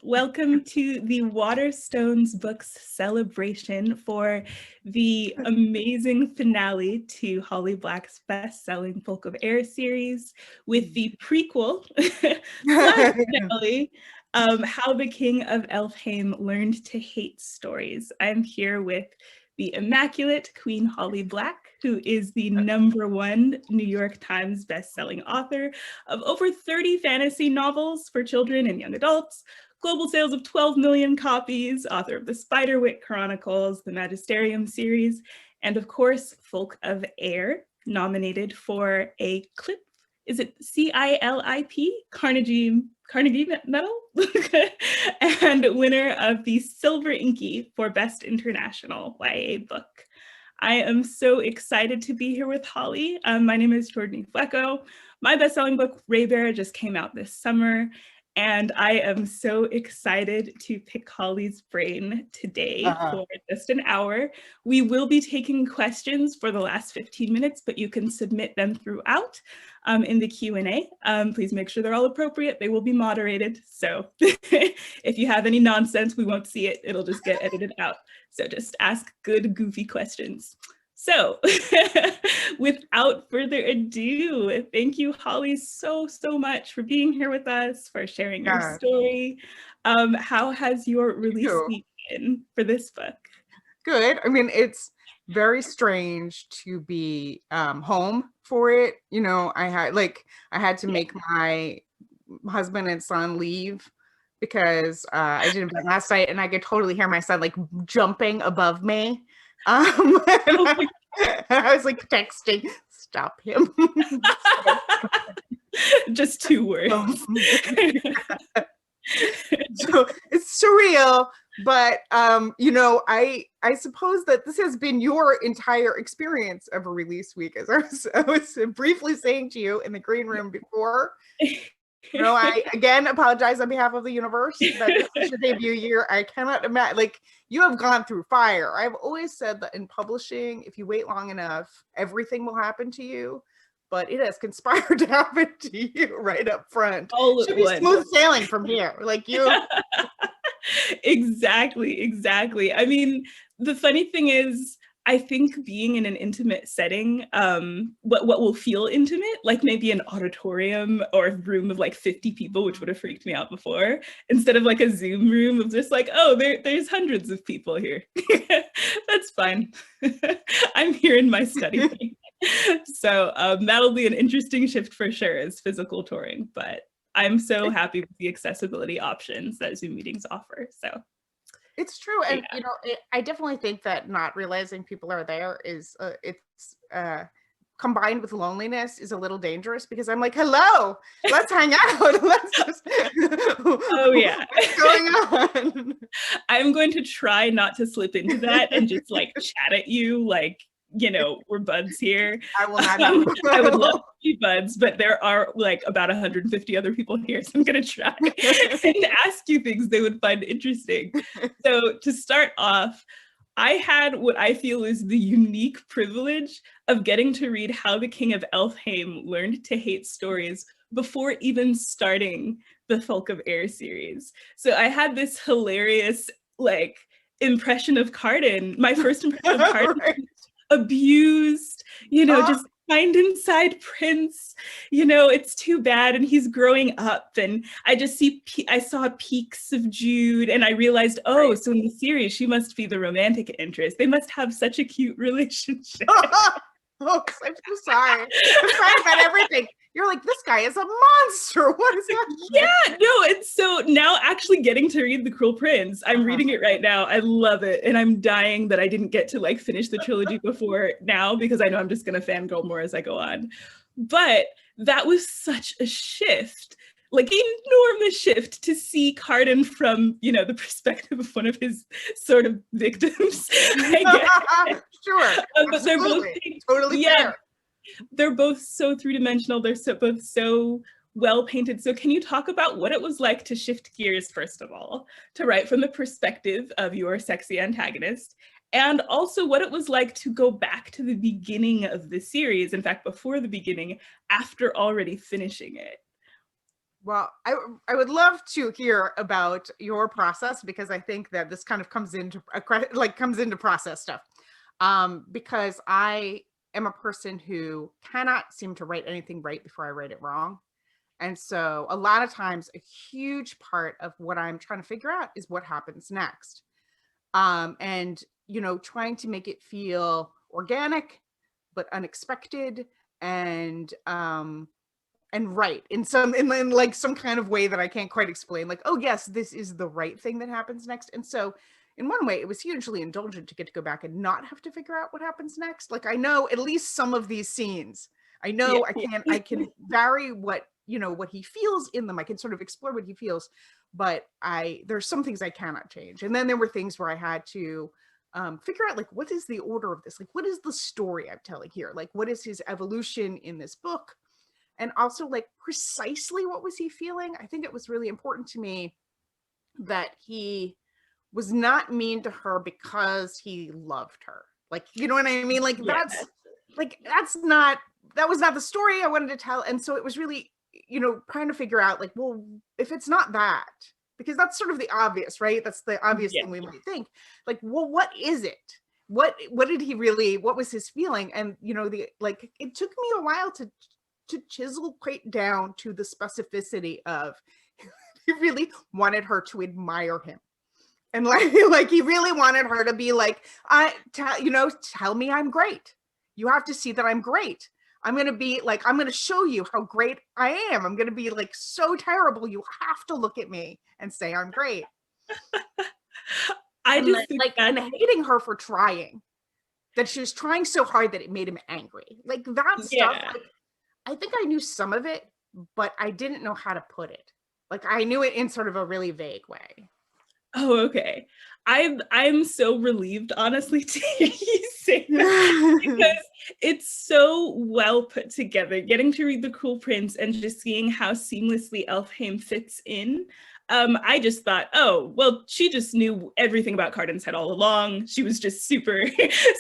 Welcome to the Waterstones Books celebration for the amazing finale to Holly Black's best-selling Folk of Air series with the prequel slash finale, How the King of Elfhame Learned to Hate Stories. I'm here with the immaculate Queen Holly Black, who is the #1 New York Times bestselling author of over 30 fantasy novels for children and young adults, global sales of 12 million copies, author of the Spiderwick Chronicles, the Magisterium series, and of course, Folk of Air, nominated for a CLIP, is it CILIP? Carnegie Medal? And winner of the Silver Inky for Best International YA Book. I am so excited to be here with Holly. My name is Jordan Ifueko. My best-selling book, Ray Bear, just came out this summer, and I am so excited to pick Holly's brain today for just an hour. We will be taking questions for the last 15 minutes, but you can submit them throughout in the Q&A. Please make sure they're all appropriate. They will be moderated. So if you have any nonsense, we won't see it. It'll just get edited out. So just ask good, goofy questions. So without further ado, thank you, Holly, so much for being here with us, for sharing your story. How has your release week been for this book? Good. I mean, it's very strange to be home for it. You know, I had to make my husband and son leave because I did it last night, and I could totally hear my son like jumping above me. I was like texting, stop him. Just 2 words. So it's surreal, but you know, I suppose that this has been your entire experience of a release week, as I was briefly saying to you in the green room before. You know, I again apologize on behalf of the universe that this is your debut year. I cannot imagine, like, you have gone through fire. I've always said that in publishing, if you wait long enough, everything will happen to you. But it has conspired to happen to you right up front. All should be smooth sailing from here, like you. Exactly. I mean, the funny thing is, I think being in an intimate setting, what will feel intimate, like maybe an auditorium or a room of like 50 people, which would have freaked me out before, instead of like a Zoom room of just like, oh, there's hundreds of people here. That's fine. I'm here in my study. So that'll be an interesting shift for sure as physical touring, but I'm so happy with the accessibility options that Zoom meetings offer. So it's true. And you know, I definitely think that not realizing people are there is it's combined with loneliness is a little dangerous, because I'm like, hello, let's hang out. Let's just oh yeah, what's going on? I'm going to try not to slip into that and just like chat at you like, you know, we're buds here. I will not. I would love to be buds, but there are like about 150 other people here, so I'm going to try and ask you things they would find interesting. So to start off, I had what I feel is the unique privilege of getting to read How the King of Elfhame Learned to Hate Stories before even starting the Folk of Air series. So I had this hilarious like impression of Cardan. My first impression of Cardan. Right. Abused, you know, just kind inside prince, you know, it's too bad, and he's growing up, and I saw peaks of Jude, and I realized, oh, so in the series she must be the romantic interest. They must have such a cute relationship. Oh, I'm so sorry. I'm sorry about everything. You're like, this guy is a monster. What is that? Yeah, no, it's so now actually getting to read The Cruel Prince. I'm reading it right now. I love it. And I'm dying that I didn't get to like finish the trilogy before now, because I know I'm just going to fangirl more as I go on. But that was such a shift, like enormous shift, to see Cardan from, you know, the perspective of one of his sort of victims. I guess. Sure. But they're both totally fair. They're both so three-dimensional. They're both so well painted. So can you talk about what it was like to shift gears, first of all, to write from the perspective of your sexy antagonist, and also what it was like to go back to the beginning of the series, in fact, before the beginning, after already finishing it? Well, I would love to hear about your process, because I think that this kind of comes into process stuff. Because I am a person who cannot seem to write anything right before I write it wrong. And so a lot of times a huge part of what I'm trying to figure out is what happens next. And trying to make it feel organic but unexpected, and right in like some kind of way that I can't quite explain, like, oh yes, this is the right thing that happens next. And so in one way it was hugely indulgent to get to go back and not have to figure out what happens next. Like, I know at least some of these scenes. I Yeah. know I can vary what he feels in them. I can sort of explore what he feels, but there's some things I cannot change. And then there were things where I had to figure out, like, what is the order of this? Like, what is the story I'm telling here? Like, what is his evolution in this book? And also, like, precisely what was he feeling? I think it was really important to me that he was not mean to her because he loved her. Like, you know what I mean? Like, Yeah. that was not the story I wanted to tell. And so it was really, trying to figure out, like, well, if it's not that, because that's sort of the obvious, right? That's the obvious thing we might think. Like, well, what is it? What did he really, what was his feeling? And, it took me a while to chisel quite down to the specificity of he really wanted her to admire him. And like he really wanted her to be like, tell me I'm great. You have to see that I'm great. I'm going to show you how great I am. I'm going to be like so terrible. You have to look at me and say I'm great. I and just think and hating her for trying, that she was trying so hard that it made him angry. Like, that stuff, like, I think I knew some of it, but I didn't know how to put it. Like, I knew it in sort of a really vague way. Oh, okay. I'm so relieved, honestly, to hear you say that, because it's so well put together. Getting to read The Cruel Prince and just seeing how seamlessly Elfhame fits in. I just thought, oh, well, she just knew everything about Carden's Head all along. She was just super,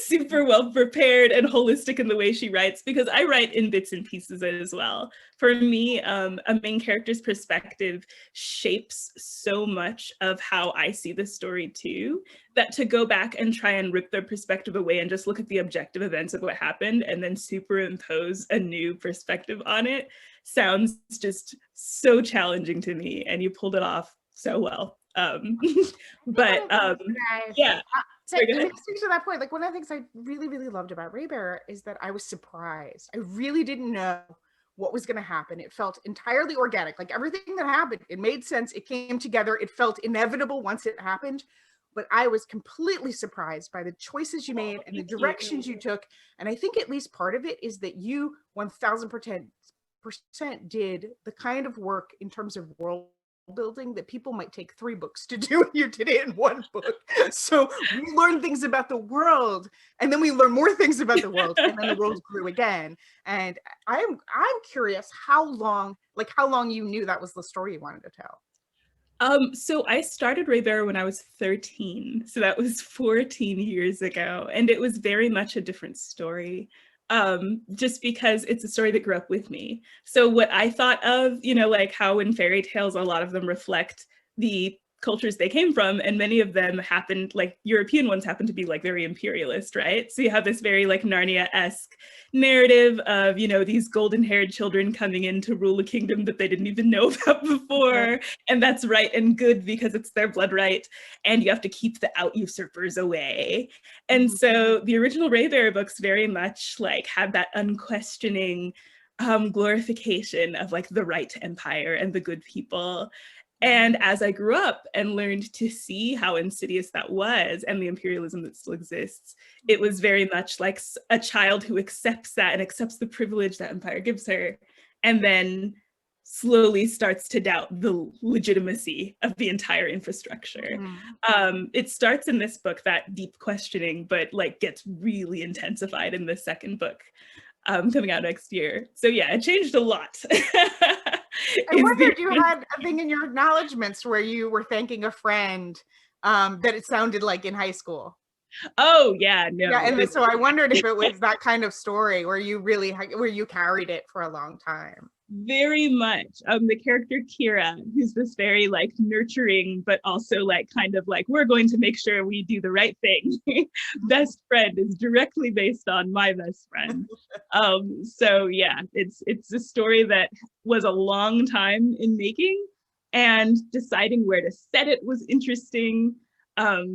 super well prepared and holistic in the way she writes, because I write in bits and pieces as well. For me, a main character's perspective shapes so much of how I see the story too, that to go back and try and rip their perspective away and just look at the objective events of what happened and then superimpose a new perspective on it sounds just so challenging to me, and you pulled it off so well. But yeah. Sorry, to that point, like, one of the things I really, really loved about Raybearer is that I was surprised. I really didn't know what was going to happen. It felt entirely organic. Like, everything that happened, it made sense. It came together. It felt inevitable once it happened. But I was completely surprised by the choices you made and the directions you took. And I think at least part of it is that you 1000% did the kind of work in terms of world building that people might take 3 books to do. You did it in 1 book. So we learned things about the world, and then we learned more things about the world, and then the world grew again. And I'm curious how long you knew that was the story you wanted to tell. So I started Raybearer when I was 13, so that was 14 years ago, and it was very much a different story, just because it's a story that grew up with me. So what I thought of, like how in fairy tales, a lot of them reflect the cultures they came from, and many of them happened, like European ones happen to be like very imperialist, right? So you have this very like Narnia-esque narrative of, these golden-haired children coming in to rule a kingdom that they didn't even know about before, and that's right and good because it's their blood right, and you have to keep the out-usurpers away. And so the original Raybearer books very much like had that unquestioning glorification of like the right empire and the good people. And as I grew up and learned to see how insidious that was and the imperialism that still exists, it was very much like a child who accepts that and accepts the privilege that empire gives her, and then slowly starts to doubt the legitimacy of the entire infrastructure. It starts in this book, that deep questioning, but like gets really intensified in the second book coming out next year. So yeah, it changed a lot. I wondered, you had a thing in your acknowledgements where you were thanking a friend that it sounded like in high school. Oh yeah, no. Yeah, and so I wondered if it was that kind of story where you carried it for a long time. Very much. The character Kira, who's this very like nurturing, but also like kind of like, we're going to make sure we do the right thing. Best friend is directly based on my best friend. So yeah, it's a story that was a long time in making, and deciding where to set it was interesting,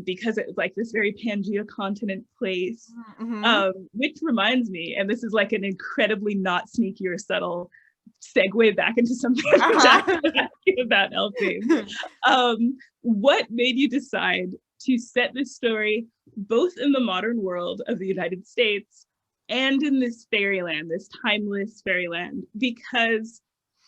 because it was like this very Pangea continent place. Which reminds me, and this is like an incredibly not sneaky or subtle segue back into something I was asking about Elfame. What made you decide to set this story both in the modern world of the United States and in this fairyland, this timeless fairyland? Because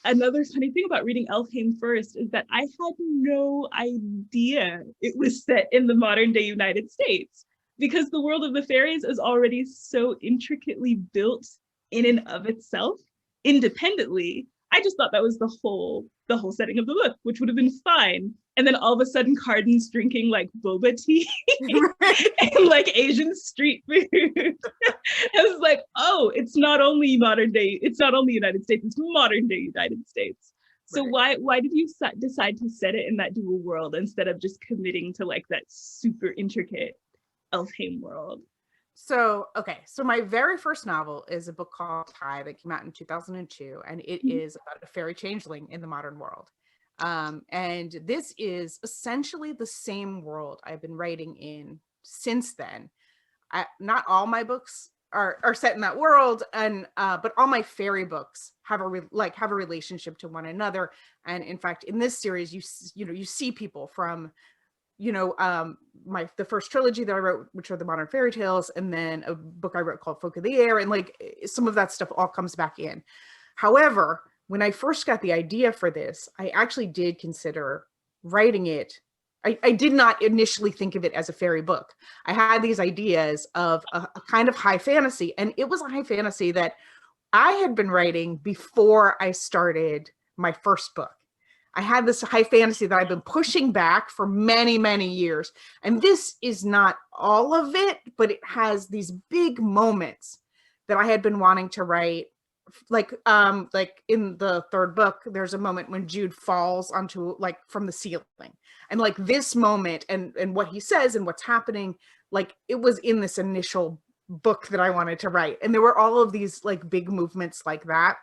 another funny thing about reading Elfhame first is that I had no idea it was set in the modern day United States, because the world of the fairies is already so intricately built in and of itself independently. I just thought that was the whole setting of the book, which would have been fine. And then all of a sudden, Carden's drinking like boba tea and like Asian street food. I was like, oh, it's not only modern day, it's not only United States, it's modern day United States. So why did you decide to set it in that dual world instead of just committing to like that super intricate Elfhame world? So my very first novel is a book called Ty that came out in 2002, and it is about a fairy changeling in the modern world. And this is essentially the same world I've been writing in since then. Not all my books are set in that world, and but all my fairy books have a relationship to one another. And in fact, in this series, you see people from the first trilogy that I wrote, which are the modern fairy tales, and then a book I wrote called Folk of the Air, and like some of that stuff all comes back in. However, when I first got the idea for this, I actually did consider writing it. I did not initially think of it as a fairy book. I had these ideas of a kind of high fantasy, and it was a high fantasy that I had been writing before I started my first book. I had this high fantasy that I've been pushing back for many, many years. And this is not all of it, but it has these big moments that I had been wanting to write. Like in the third book, there's a moment when Jude falls onto like from the ceiling. And like this moment and what he says and what's happening, like it was in this initial book that I wanted to write. And there were all of these like big movements like that.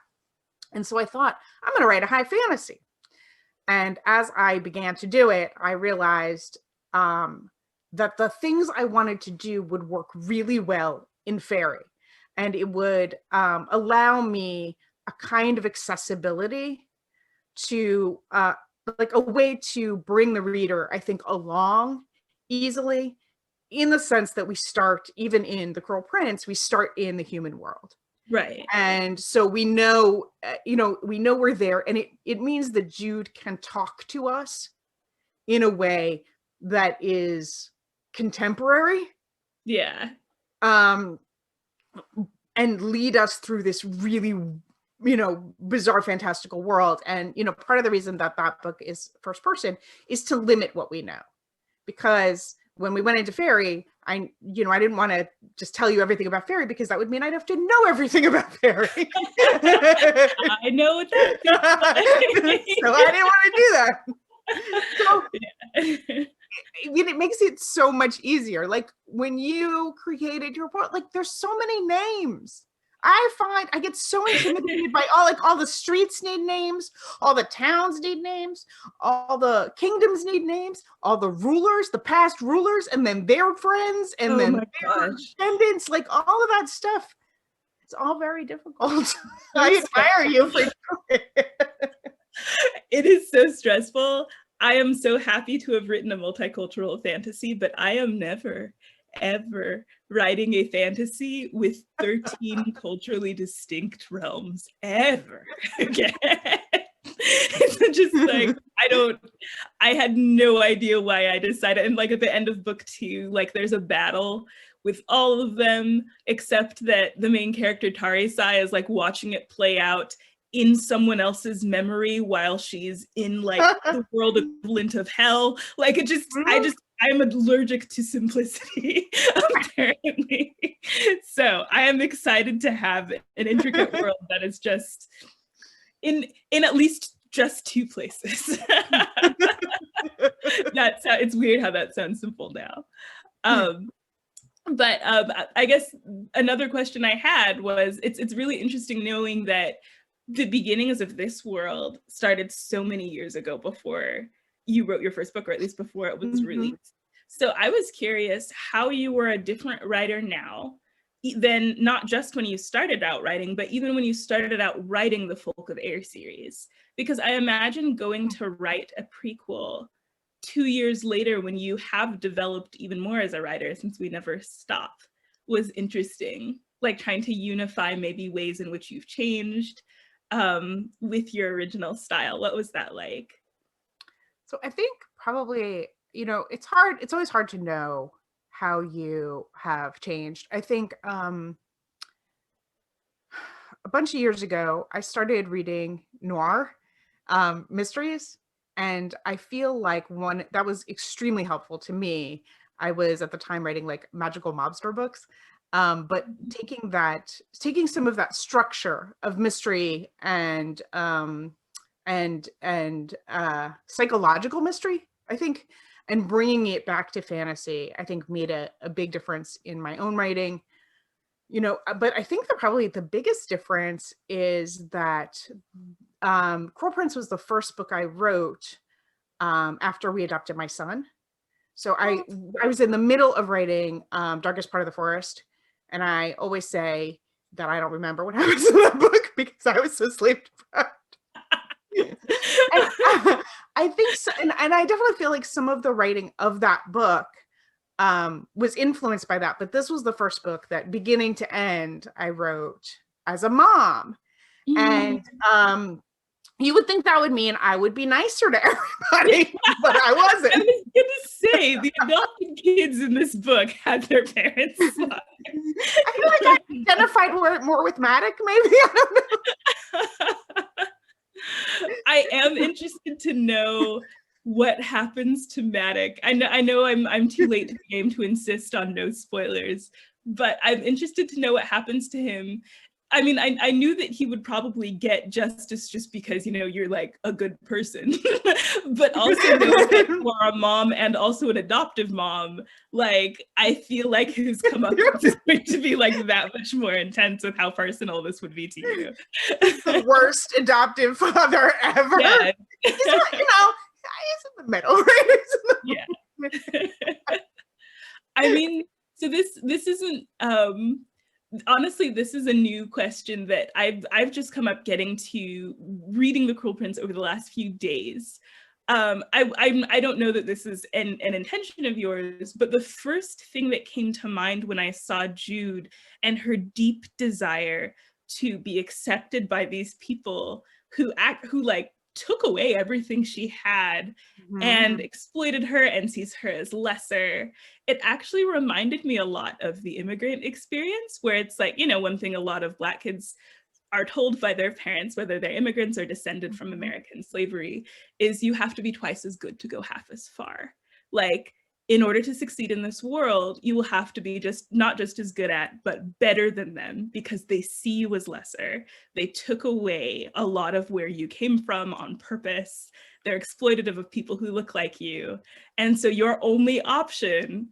And so I thought, I'm going to write a high fantasy. And as I began to do it, I realized that the things I wanted to do would work really well in fairy. And it would allow me a kind of accessibility to like a way to bring the reader, I think, along easily, in the sense that we start, even in The Cruel Prince, we start in the human world. Right. And so we know, we know we're there, and it means that Jude can talk to us in a way that is contemporary. Yeah. And lead us through this really, bizarre, fantastical world. And, part of the reason that book is first person is to limit what we know, because when we went into fairy, I didn't want to just tell you everything about fairy, because that would mean I'd have to know everything about fairy. I know what that is. So I didn't want to do that. So it makes it so much easier. Like when you created your report, like there's so many names. I find I get so intimidated by all the streets need names, all the towns need names, all the kingdoms need names, all the rulers, the past rulers, and then their friends, and then their descendants, like all of that stuff. It's all very difficult. I admire you for doing it. It is so stressful. I am so happy to have written a multicultural fantasy, but I am never, ever writing a fantasy with 13 culturally distinct realms ever again. It's just like, I had no idea why I decided. And like at the end of book 2, like there's a battle with all of them, except that the main character Tarisai is like watching it play out in someone else's memory while she's in like the world equivalent of hell. Like I'm allergic to simplicity, apparently. So I am excited to have an intricate world that is just in at least just two places. It's weird how that sounds simple now. But I guess another question I had was, it's really interesting knowing that the beginnings of this world started so many years ago before you wrote your first book, or at least before it was released. So I was curious how you were a different writer now than not just when you started out writing, but even when you started out writing the Folk of Air series. Because I imagine going to write a prequel 2 years later, when you have developed even more as a writer, since we never stop, was interesting. Like trying to unify maybe ways in which you've changed with your original style. What was that like? So I think probably, it's always hard to know how you have changed. I think a bunch of years ago, I started reading noir mysteries. And I feel like one that was extremely helpful to me. I was at the time writing like magical mobster books. But taking some of that structure of mystery and psychological mystery, I think, and bringing it back to fantasy, I think made a big difference in my own writing. But I think that probably the biggest difference is that Cruel Prince was the first book I wrote after we adopted my son. So I was in the middle of writing Darkest Part of the Forest. And I always say that I don't remember what happens in that book because I was so slave deprived. I think so, and I definitely feel like some of the writing of that book was influenced by that. But this was the first book that beginning to end I wrote as a mom. And you would think that would mean I would be nicer to everybody, but I wasn't. I was going to say, the adopted kids in this book had their parents' side. I feel like I identified more with Maddox, maybe. I don't know. I am interested to know what happens to Maddox. I know I'm too late to the game to insist on no spoilers, but I'm interested to know what happens to him. I mean, I knew that he would probably get justice just because, you're like a good person, but also knowing that you are a mom and also an adoptive mom, like, I feel like his come up is going to be like that much more intense with how personal this would be to you. The worst adoptive father ever. Yeah. He's in the middle, right? Yeah. I mean, so this isn't, honestly, this is a new question that I've just come up getting to reading The Cruel Prince over the last few days. I don't know that this is an intention of yours, but the first thing that came to mind when I saw Jude and her deep desire to be accepted by these people who like took away everything she had and exploited her and sees her as lesser, it actually reminded me a lot of the immigrant experience, where it's like, one thing a lot of Black kids are told by their parents, whether they're immigrants or descended from American slavery, is you have to be twice as good to go half as far. Like, in order to succeed in this world, you will have to be not just as good at, but better than them, because they see you as lesser. They took away a lot of where you came from on purpose. They're exploitative of people who look like you. And so your only option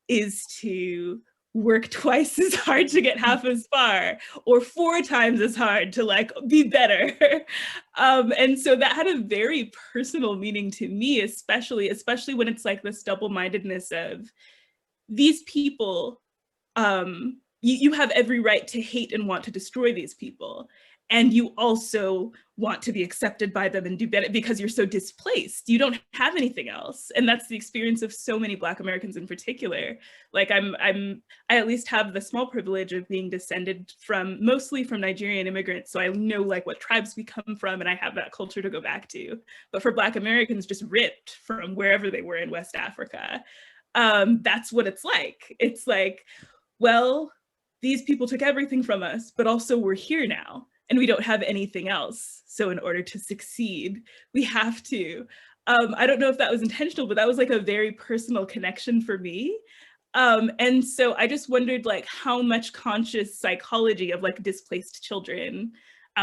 is to work twice as hard to get half as far, or 4 times as hard to like be better. And so that had a very personal meaning to me, especially when it's like this double-mindedness of these people, you have every right to hate and want to destroy these people. And you also want to be accepted by them and do better because you're so displaced. You don't have anything else. And that's the experience of so many Black Americans in particular. Like I at least have the small privilege of being descended mostly from Nigerian immigrants. So I know like what tribes we come from and I have that culture to go back to. But for Black Americans just ripped from wherever they were in West Africa, that's what it's like. It's like, well, these people took everything from us, but also we're here now. And we don't have anything else. So in order to succeed, we have to. I don't know if that was intentional, but that was like a very personal connection for me. And so I just wondered like how much conscious psychology of like displaced children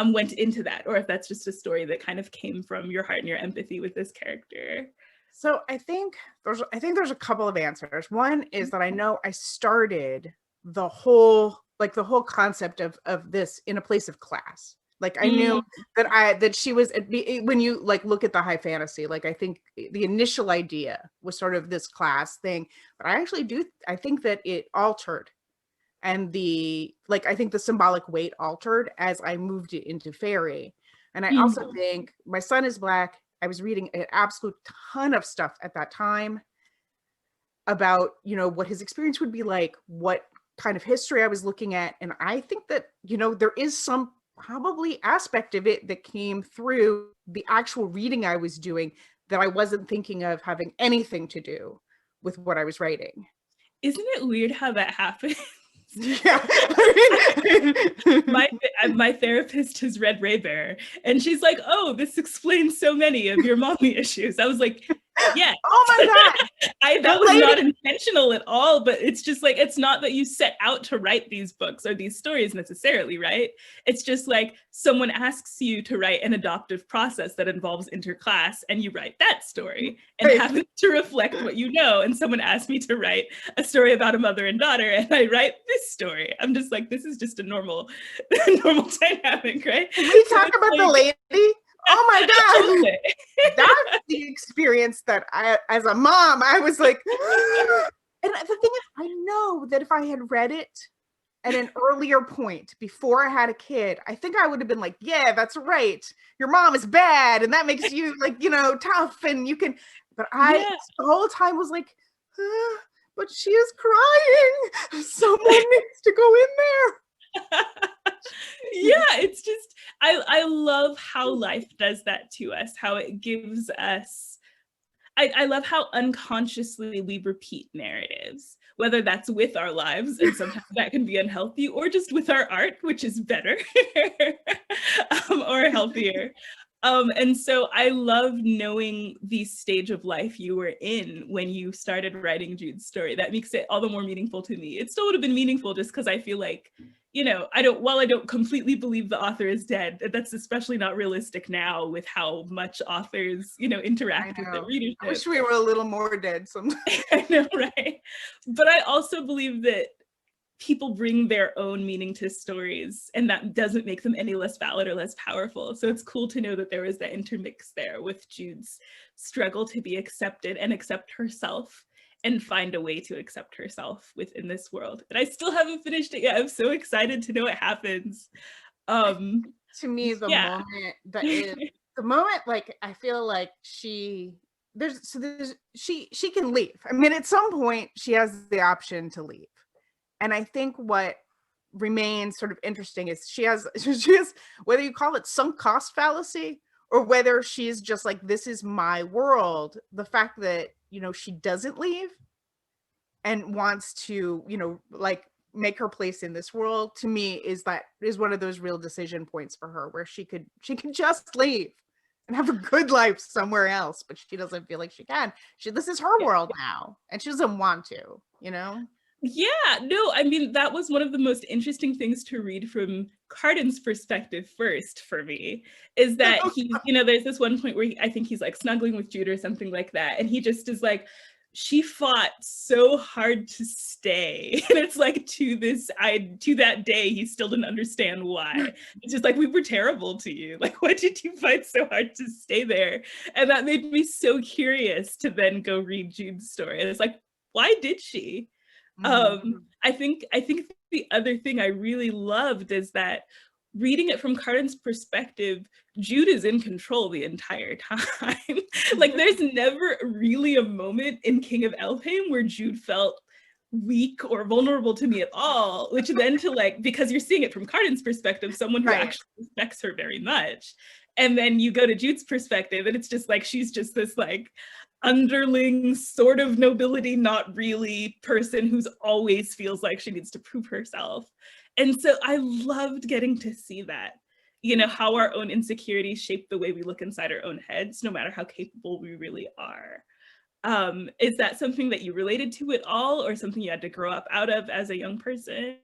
went into that, or if that's just a story that kind of came from your heart and your empathy with this character. So I think there's a couple of answers. One is that I know I started the whole concept of this in a place of class. Like I knew that she was, when you like look at the high fantasy, like I think the initial idea was sort of this class thing, but I think that it altered, and I think the symbolic weight altered as I moved it into fairy. And I also think my son is Black. I was reading an absolute ton of stuff at that time about, what his experience would be like, what kind of history I was looking at. And I think that, there is some probably aspect of it that came through the actual reading I was doing that I wasn't thinking of having anything to do with what I was writing. Isn't it weird how that happens? Yeah. My therapist has read Raybearer, and she's like, oh, this explains so many of your mommy issues. I was like, yeah. Oh my God. That was not intentional at all, but it's just like, it's not that you set out to write these books or these stories necessarily, right? It's just like someone asks you to write an adoptive process that involves interclass, and you write that story and happens to reflect what you know. And someone asked me to write a story about a mother and daughter, and I write this story. I'm just like, this is just a normal dynamic, right? Can we talk about the lady? Oh my God. That's the experience that as a mom, I was like, and the thing is, I know that if I had read it at an earlier point before I had a kid, I think I would have been like, yeah, that's right. Your mom is bad. And that makes you like, tough, and you can, but the whole time was like, but she is crying. Someone needs to go in there. Yeah, it's just, I love how life does that to us, how it gives us, I love how unconsciously we repeat narratives, whether that's with our lives, and sometimes that can be unhealthy, or just with our art, which is better or healthier. And so I love knowing the stage of life you were in when you started writing Jude's story. That makes it all the more meaningful to me. It still would have been meaningful just because I feel like, while I don't completely believe the author is dead, that's especially not realistic now with how much authors, interact with their readership. I wish we were a little more dead sometimes. I know, right? But I also believe that people bring their own meaning to stories, and that doesn't make them any less valid or less powerful. So it's cool to know that there was that intermix there with Jude's struggle to be accepted and accept herself and find a way to accept herself within this world. And I still haven't finished it yet. I'm so excited to know what happens. To me, the moment, like, I feel like she can leave. I mean, at some point she has the option to leave. And I think what remains sort of interesting is she has, whether you call it sunk cost fallacy or whether she's just like, this is my world. The fact that, she doesn't leave and wants to, like, make her place in this world, to me is one of those real decision points for her, where she could just leave and have a good life somewhere else, but she doesn't feel like she can. This is her world now, and she doesn't want to, Yeah, no, I mean, that was one of the most interesting things to read from Carden's perspective first for me, is that he's, there's this one point where I think he's like snuggling with Jude or something like that. And he just is like, she fought so hard to stay. And it's like, to that day, he still didn't understand why. It's just like, we were terrible to you. Like, why did you fight so hard to stay there? And that made me so curious to then go read Jude's story. And it's like, why did she? I think the other thing I really loved is that reading it from Carden's perspective, Jude is in control the entire time. Like, there's never really a moment in King of Elfheim where Jude felt weak or vulnerable to me at all, which then because you're seeing it from Carden's perspective, someone who actually respects her very much. And then you go to Jude's perspective and it's just like, she's just this like underling sort of nobility, not really person who's always feels like she needs to prove herself. And so I loved getting to see that, how our own insecurities shape the way we look inside our own heads, no matter how capable we really are. Is that something that you related to at all, or something you had to grow up out of as a young person?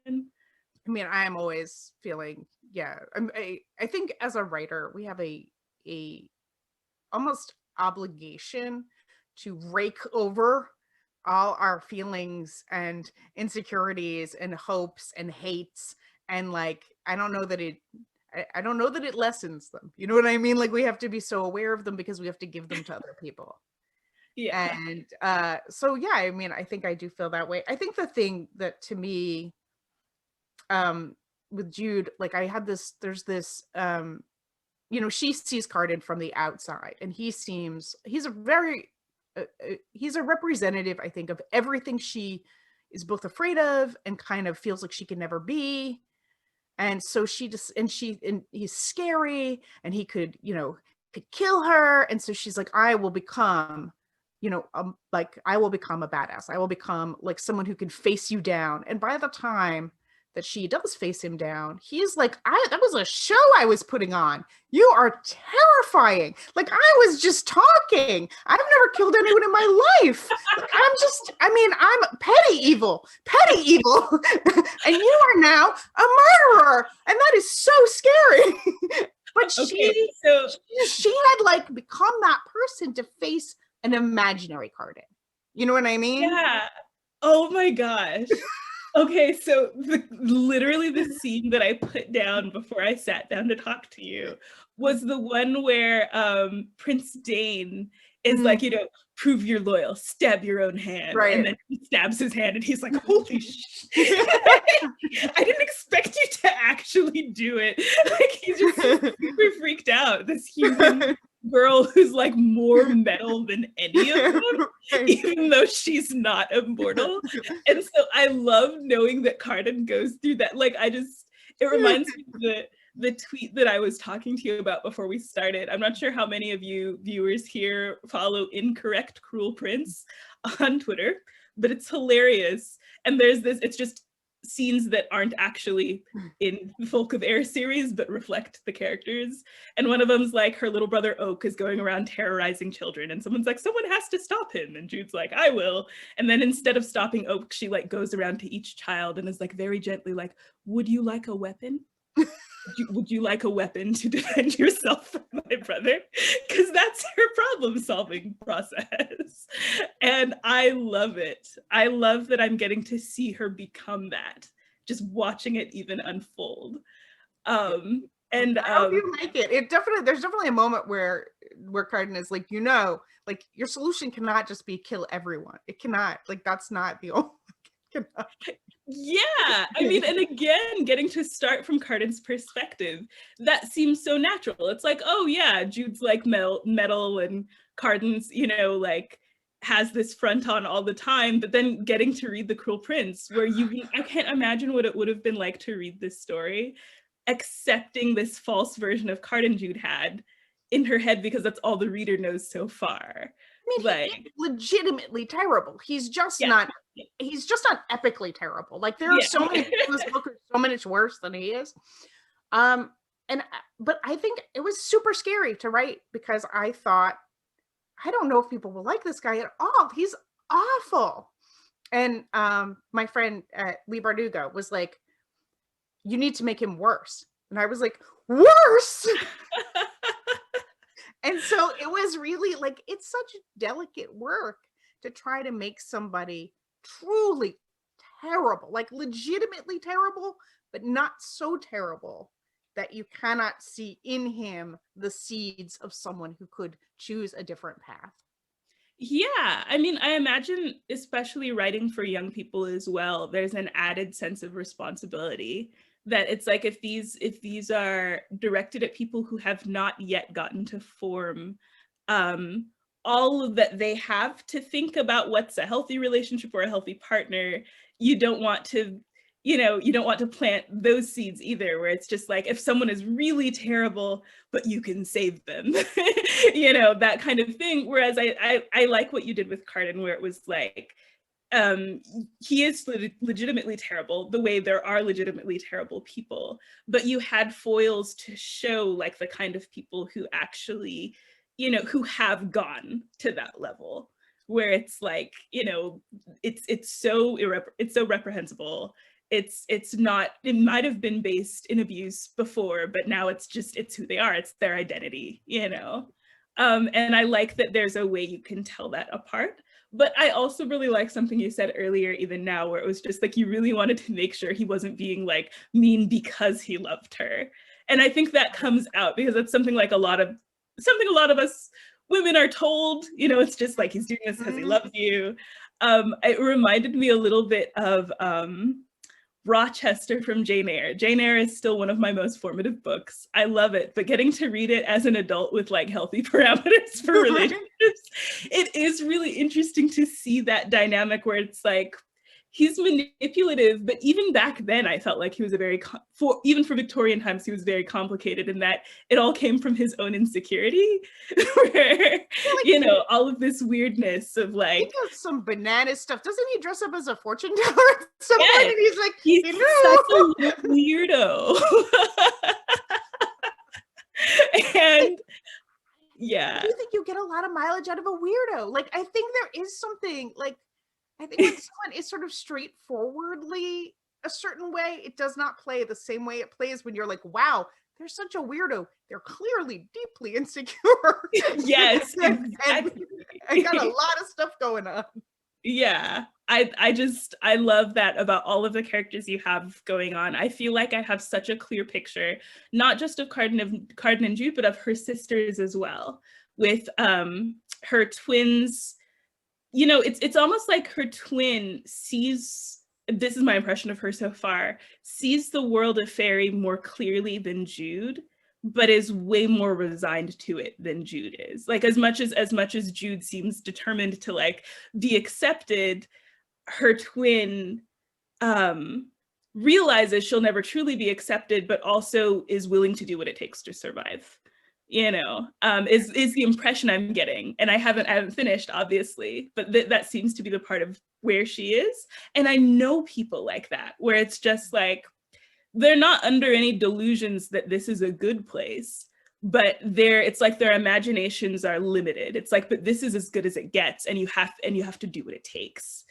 I mean, I am always feeling, yeah. I think as a writer, we have a almost obligation to rake over all our feelings and insecurities and hopes and hates, and like I don't know that it lessens them. You know what I mean? Like we have to be so aware of them because we have to give them to other people. Yeah. And so yeah, I mean, I think I do feel that way. I think the thing that to me with Jude, like I had this, there's this you know, she sees Carden from the outside, and he's a very he's a representative, I think, of everything she is both afraid of and kind of feels like she can never be. And so and he's scary, and he could, you know, could kill her. And so she's like, I will become, you know, like I will become a badass. I will become like someone who can face you down. And by the time that she does face him down, he's like, that was a show I was putting on. You are terrifying. Like I was just talking. I've never killed anyone in my life. Like I mean, I'm petty evil. And you are now a murderer. And that is so scary. But Okay, so she had like become that person to face an imaginary Carden. You know what I mean? yeah. Oh my gosh. Okay, so literally the scene that I put down before I sat down to talk to you was the one where Prince Dane is like, you know, prove you're loyal, stab your own hand. Right. And then he stabs his hand and he's like, holy shit. I didn't expect you to actually do it. Like he's just super freaked out. This human girl who's like more metal than any of them, even though she's not immortal. And so I love knowing that Carden goes through that. Like it reminds me of the tweet that I was talking to you about before we started. I'm not sure how many of you viewers here follow Incorrect Cruel Prince on Twitter, but it's hilarious. And there's this, it's just scenes that aren't actually in the Folk of Air series, but reflect the characters. And one of them's like her little brother Oak is going around terrorizing children, and someone's like, someone has to stop him. And Jude's like, I will. And then instead of stopping Oak, she like goes around to each child and is like very gently like, would you like a weapon? Would you like a weapon to defend yourself from my brother? Because that's her problem solving process. And I love it. I love that I'm getting to see her become that, just watching it even unfold. And how do you make it? There's definitely a moment where Carden is like, you know, like your solution cannot just be kill everyone. It cannot, like that's not the only yeah, I mean, and again, getting to start from Carden's perspective, that seems so natural. It's like, oh yeah, Jude's like metal and Carden's, you know, like has this front on all the time, but then getting to read The Cruel Prince, where I can't imagine what it would have been like to read this story, accepting this false version of Carden Jude had in her head because that's all the reader knows so far. I mean, like, he's legitimately terrible. He's just not epically terrible. Like there are so many people in this book who are so much worse than he is. But I think it was super scary to write because I thought, I don't know if people will like this guy at all. He's awful. And my friend Lee Bardugo was like, you need to make him worse. And I was like, worse? And so it was really like, it's such delicate work to try to make somebody truly terrible, like legitimately terrible, but not so terrible that you cannot see in him the seeds of someone who could choose a different path. Yeah, I mean, I imagine, especially writing for young people as well, there's an added sense of responsibility that it's like if these are directed at people who have not yet gotten to form all that they have to think about what's a healthy relationship or a healthy partner, you don't want to, you know, you don't want to plant those seeds either, where it's just like, if someone is really terrible, but you can save them, you know, that kind of thing. Whereas I like what you did with Carden, where it was like, he is legitimately terrible the way there are legitimately terrible people, but you had foils to show like the kind of people who actually, you know, who have gone to that level, where it's like, you know, it's so reprehensible it's not, it might have been based in abuse before, but now it's who they are, it's their identity, you know. And I like that there's a way you can tell that apart. But I also really like something you said earlier, even now, where it was just like you really wanted to make sure he wasn't being like mean because he loved her. And I think that comes out because that's something like a lot of us women are told, you know, it's just like he's doing this because he loves you. It reminded me a little bit of Rochester from Jane Eyre. Jane Eyre is still one of my most formative books. I love it, but getting to read it as an adult with like healthy parameters for relationships, it is really interesting to see that dynamic where it's like, he's manipulative, but even back then I felt like he was even for Victorian times, he was very complicated in that it all came from his own insecurity, where, you know, all of this weirdness of like, he does some banana stuff. Doesn't he dress up as a fortune teller at some point? And he's like, he's you know, such a weirdo. And yeah, I do think you get a lot of mileage out of a weirdo. Like, I think there is something like, I think when someone is sort of straightforwardly a certain way, it does not play the same way it plays when you're like, wow, they're such a weirdo. They're clearly deeply insecure. Yes, and exactly. I got a lot of stuff going on. Yeah, I love that about all of the characters you have going on. I feel like I have such a clear picture, not just of Carden and Jude, but of her sisters as well, with her twins. You know, it's almost like her twin sees, this is my impression of her so far, sees the world of fairy more clearly than Jude, but is way more resigned to it than Jude is. Like as much as Jude seems determined to like be accepted, her twin realizes she'll never truly be accepted, but also is willing to do what it takes to survive. You know, is the impression I'm getting, and I haven't finished, obviously, but that seems to be the part of where she is. And I know people like that, where it's just like they're not under any delusions that this is a good place, but it's like their imaginations are limited. It's like, but this is as good as it gets, and you have to do what it takes.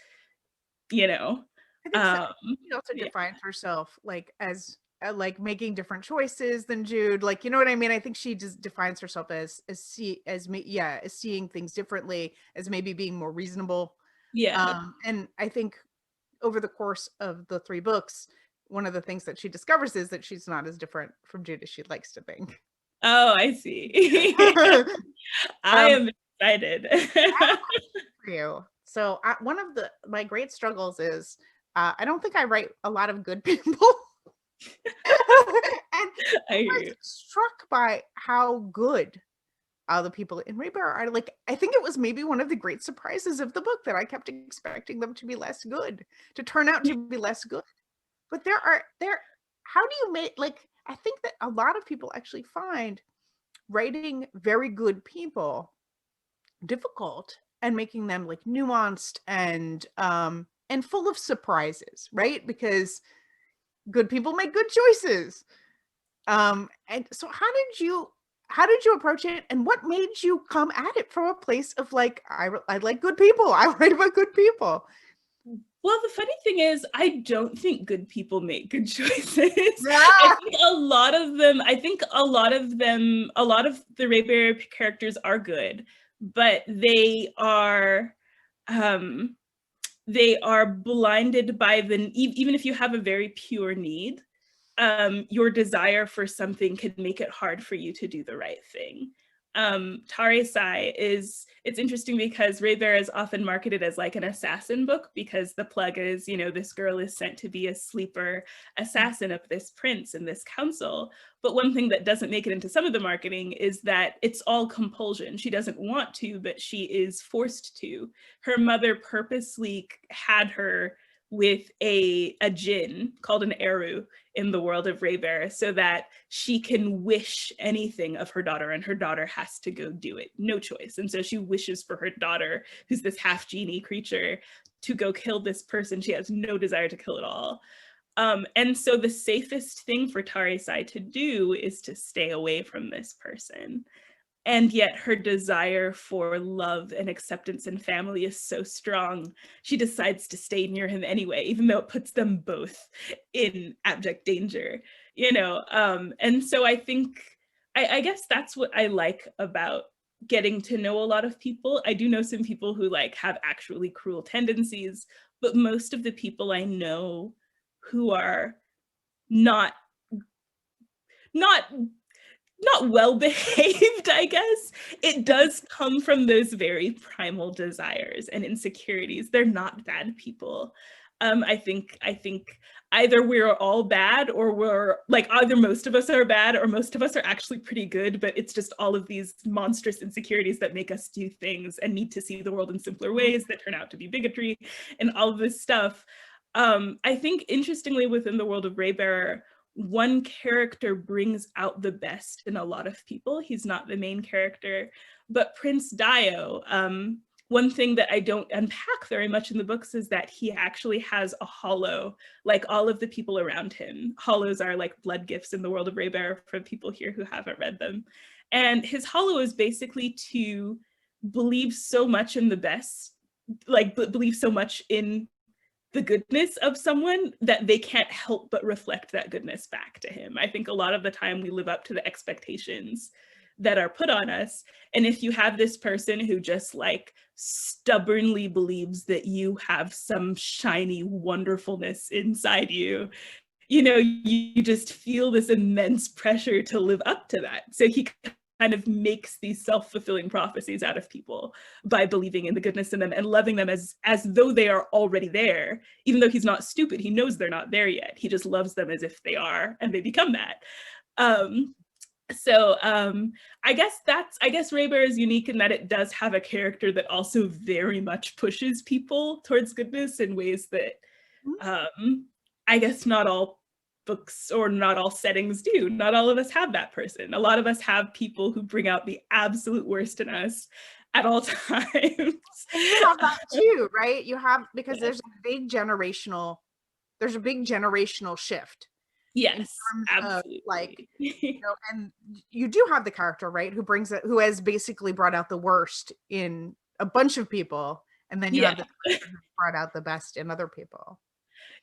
You know, I think she also defines herself like as like making different choices than Jude. Like, you know what I mean? I think she just defines herself as seeing things differently, as maybe being more reasonable. Yeah. And I think over the course of the 3 books, one of the things that she discovers is that she's not as different from Jude as she likes to think. Oh, I see. I am excited. For you. So one of my great struggles is I don't think I write a lot of good people. And I was struck by how good the people in Ray Bear are. Like, I think it was maybe one of the great surprises of the book that I kept expecting them to be less good, to turn out to be less good. But how do you make, like, I think that a lot of people actually find writing very good people difficult and making them like nuanced and full of surprises, right? Because good people make good choices. And so how did you approach it, and what made you come at it from a place of like, I like good people, I write about good people? Well, the funny thing is, I don't think good people make good choices. Yeah. I think a lot of the Ray Bear characters are good, but they are blinded by even if you have a very pure need, your desire for something can make it hard for you to do the right thing. Tare Sai it's interesting because Ray Bear is often marketed as like an assassin book, because the plug is, this girl is sent to be a sleeper assassin of this prince and this council. But one thing that doesn't make it into some of the marketing is that it's all compulsion. She doesn't want to, but she is forced to. Her mother purposely had her with a djinn called an Eru in the world of Ray Bear, so that she can wish anything of her daughter, and her daughter has to go do it, no choice. And so she wishes for her daughter, who's this half genie creature, to go kill this person she has no desire to kill at all. And so the safest thing for Tare Sai to do is to stay away from this person. And yet her desire for love and acceptance and family is so strong, she decides to stay near him anyway, even though it puts them both in abject danger, you know? And so I think, I guess that's what I like about getting to know a lot of people. I do know some people who like have actually cruel tendencies, but most of the people I know who are not not not well behaved, I guess. It does come from those very primal desires and insecurities. They're not bad people. I think either we're all bad, or we're like, either most of us are bad or most of us are actually pretty good, but it's just all of these monstrous insecurities that make us do things and need to see the world in simpler ways that turn out to be bigotry and all of this stuff. I think interestingly, within the world of Raybearer, one character brings out the best in a lot of people. He's not the main character, but Prince Dio, one thing that I don't unpack very much in the books is that he actually has a hollow, like all of the people around him. Hollows are like blood gifts in the world of Raybearer for people here who haven't read them. And his hollow is basically to believe so much in the best, like believe so much in the goodness of someone that they can't help but reflect that goodness back to him. I think a lot of the time we live up to the expectations that are put on us. And if you have this person who just like stubbornly believes that you have some shiny wonderfulness inside you, you know, you just feel this immense pressure to live up to that. So he kind of makes these self-fulfilling prophecies out of people by believing in the goodness in them and loving them as though they are already there, even though he's not stupid. He knows they're not there yet. He just loves them as if they are, and they become that. I guess Raybearer is unique in that it does have a character that also very much pushes people towards goodness in ways that I guess not all books or not all settings do. Not all of us have that person. A lot of us have people who bring out the absolute worst in us at all times. And you have that too, right? You have, because there's a big generational shift. Yes, absolutely. Like, you know, and you do have the character, right, who has basically brought out the worst in a bunch of people, and then you have the person who brought out the best in other people.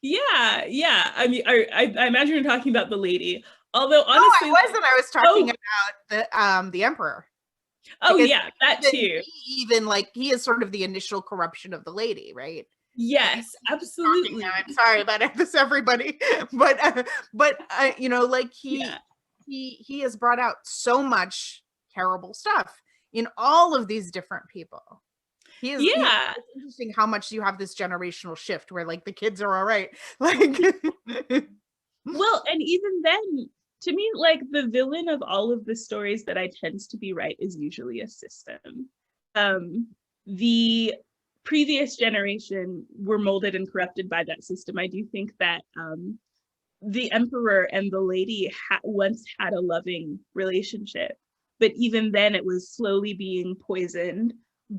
Yeah. I mean, I imagine you're talking about the lady. Although honestly, I wasn't. I was talking about the emperor. Oh, because yeah, that too. Even like he is sort of the initial corruption of the lady, right? Yes, absolutely. I'm sorry about this, everybody, but you know, like he has brought out so much terrible stuff in all of these different people. It's interesting how much you have this generational shift where like the kids are all right, like. Well, and even then, to me, like the villain of all of the stories that I tend to be right is usually a system. The previous generation were molded and corrupted by that system. I do think that the emperor and the lady once had a loving relationship, but even then it was slowly being poisoned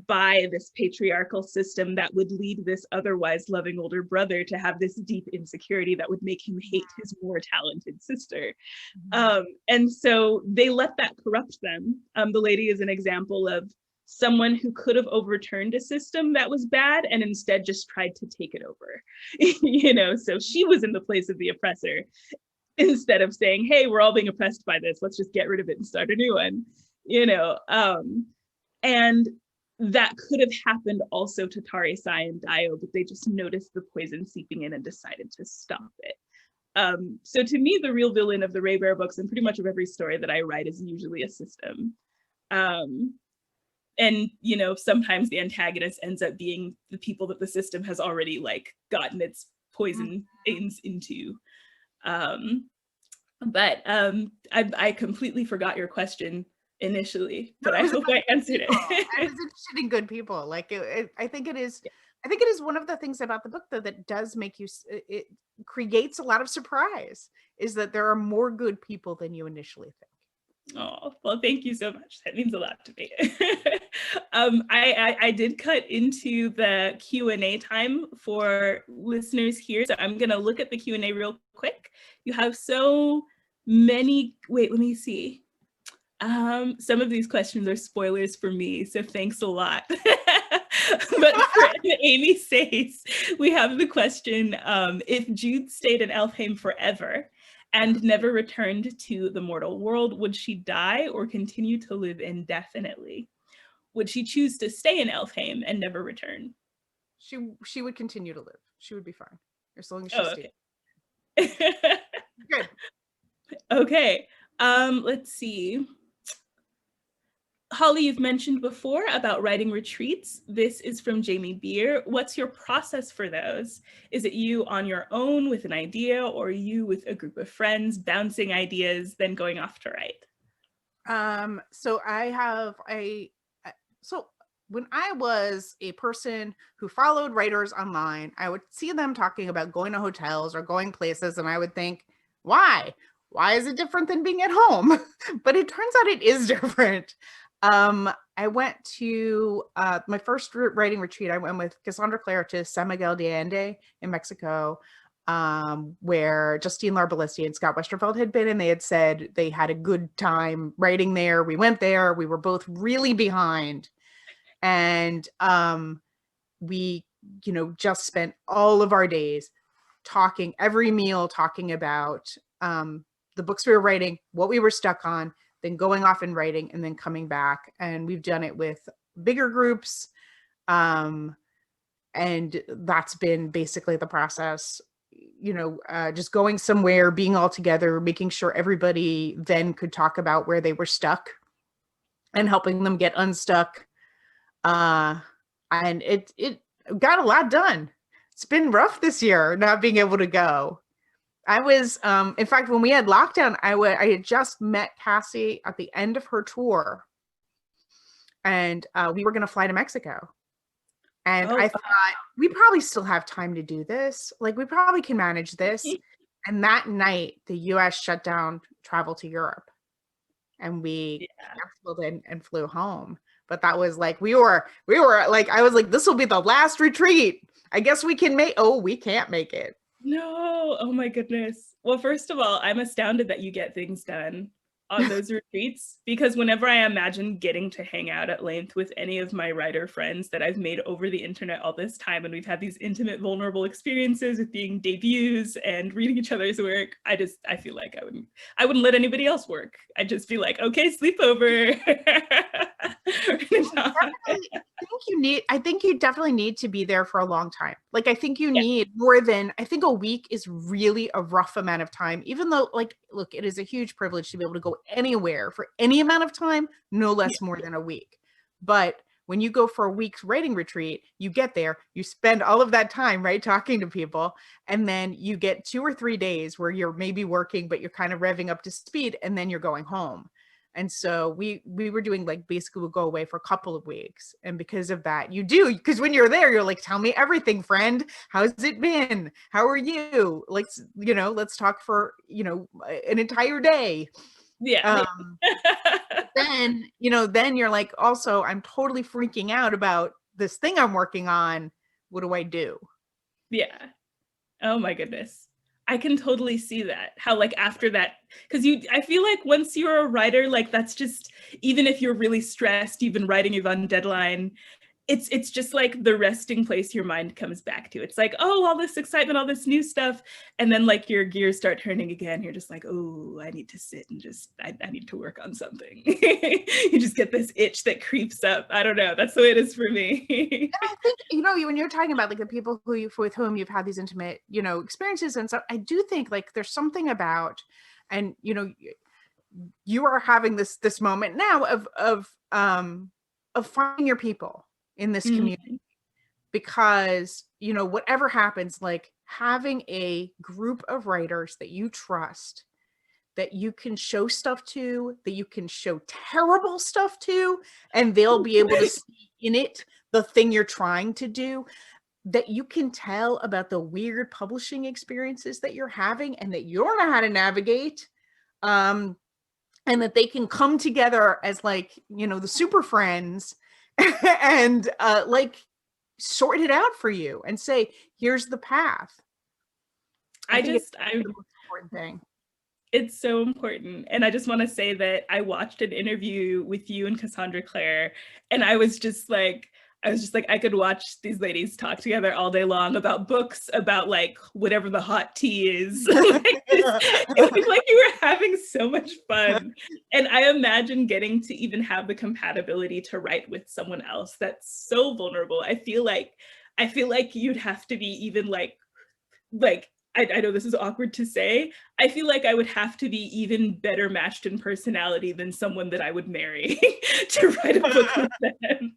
by this patriarchal system that would lead this otherwise loving older brother to have this deep insecurity that would make him hate his more talented sister. And so they let that corrupt them. The lady is an example of someone who could have overturned a system that was bad and instead just tried to take it over. You know, so she was in the place of the oppressor instead of saying, hey, we're all being oppressed by this, let's just get rid of it and start a new one, you know. And that could have happened also to Tarisai and Dio, but they just noticed the poison seeping in and decided to stop it. So to me, the real villain of the Raybearer books and pretty much of every story that I write is usually a system. And, you know, sometimes the antagonist ends up being the people that the system has already like gotten its poison veins into. I completely forgot your question initially, but I hope I answered it. I was interested in good people. Like I think it is. I think it is one of the things about the book, though, that does make you. It creates a lot of surprise. Is that there are more good people than you initially think. Oh, well, thank you so much. That means a lot to me. I did cut into the Q&A time for listeners here, so I'm gonna look at the Q&A real quick. You have so many, wait, let me see. Some of these questions are spoilers for me, so thanks a lot. But for Amy Says, we have the question, if Jude stayed in Elfheim forever and never returned to the mortal world, would she die or continue to live indefinitely? Would she choose to stay in Elfheim and never return? She would continue to live. She would be fine as long as she Oh, stayed. okay. Good. Okay, let's see. Holly, you've mentioned before about writing retreats. This is from Jamie Beer. What's your process for those? Is it you on your own with an idea, or you with a group of friends bouncing ideas, then going off to write? So so when I was a person who followed writers online, I would see them talking about going to hotels or going places, and I would think, why? Why is it different than being at home? But it turns out it is different. I went to my first writing retreat. I went with Cassandra Clare to San Miguel de Allende in Mexico, where Justine Larbelesti and Scott Westerfeld had been, and they had said they had a good time writing there. We went there. We were both really behind. And we, just spent all of our days talking, every meal, talking about the books we were writing, what we were stuck on, then going off and writing, and then coming back. And we've done it with bigger groups. And that's been basically the process, just going somewhere, being all together, making sure everybody then could talk about where they were stuck and helping them get unstuck. And it got a lot done. It's been rough this year not being able to go. I was, in fact, when we had lockdown, I had just met Cassie at the end of her tour, and we were going to fly to Mexico. And I thought, we probably still have time to do this. Like, we probably can manage this. And that night, the US shut down travel to Europe, and we canceled and flew home. But that was like, we were like, I was like, this will be the last retreat. I guess we can't make it. No, oh my goodness. Well, first of all, I'm astounded that you get things done on those retreats, because whenever I imagine getting to hang out at length with any of my writer friends that I've made over the internet all this time, and we've had these intimate, vulnerable experiences with being debuts and reading each other's work, I feel like I wouldn't let anybody else work. I'd just be like, okay, sleepover. I think you definitely need to be there for a long time. Like, I think you need more than, I think a week is really a rough amount of time, even though, like, look, it is a huge privilege to be able to go anywhere for any amount of time, no less more than a week. But when you go for a week's writing retreat, you get there, you spend all of that time, right, talking to people, and then you get 2 or 3 days where you're maybe working, but you're kind of revving up to speed, and then you're going home. And so we were doing, like, basically we'll go away for a couple of weeks. And because of that, because when you're there, you're like, tell me everything, friend. How's it been? How are you? Like, let's talk for, an entire day. Yeah. Then you're like, also, I'm totally freaking out about this thing I'm working on. What do I do? Yeah. Oh my goodness. I can totally see that. How, like, after that, because I feel like once you're a writer, like, that's just, even if you're really stressed, you've been writing, you've on deadline, it's just like the resting place your mind comes back to. It's like, oh, all this excitement, all this new stuff. And then, like, your gears start turning again. You're just like, oh, I need to sit and I need to work on something. You just get this itch that creeps up. I don't know. That's the way it is for me. I think, when you're talking about, like, the people with whom you've had these intimate, experiences and stuff, I do think, like, there's something about, and, you are having this moment now of finding your people in this community, because whatever happens, like, having a group of writers that you trust, that you can show stuff to, that you can show terrible stuff to, and they'll be able to see in it the thing you're trying to do, that you can tell about the weird publishing experiences that you're having and that you don't know how to navigate, and that they can come together as, like, the super friends and like, sort it out for you and say, here's the path. I think it's the most important thing. It's so important. And I just want to say that I watched an interview with you and Cassandra Clare, and I was just like, I could watch these ladies talk together all day long about books, about like whatever the hot tea is. It was like you were having so much fun. And I imagine getting to even have the compatibility to write with someone else that's so vulnerable. I feel like you'd have to be even like I know this is awkward to say. I feel like I would have to be even better matched in personality than someone that I would marry to write a book with them.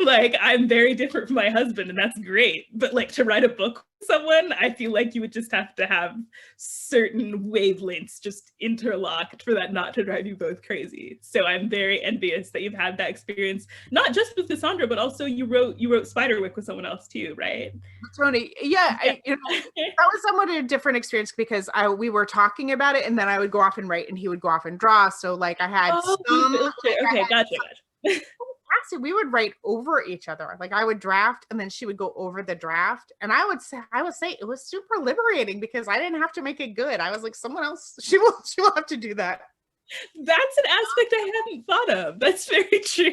Like, I'm very different from my husband, and that's great. But like to write a book with someone, I feel like you would just have to have certain wavelengths just interlocked for that not to drive you both crazy. So I'm very envious that you've had that experience, not just with Cassandra, but also you wrote Spiderwick with someone else too, right? Tony, yeah, that was somewhat a different experience because we were talking about it, and then I would go off and write, and he would go off and draw. So like I had Okay, gotcha. actually we would write over each other. Like I would draft, and then she would go over the draft, and I would say it was super liberating because I didn't have to make it good. I was like, someone else, she will have to do that. That's an aspect I hadn't thought of. That's very true.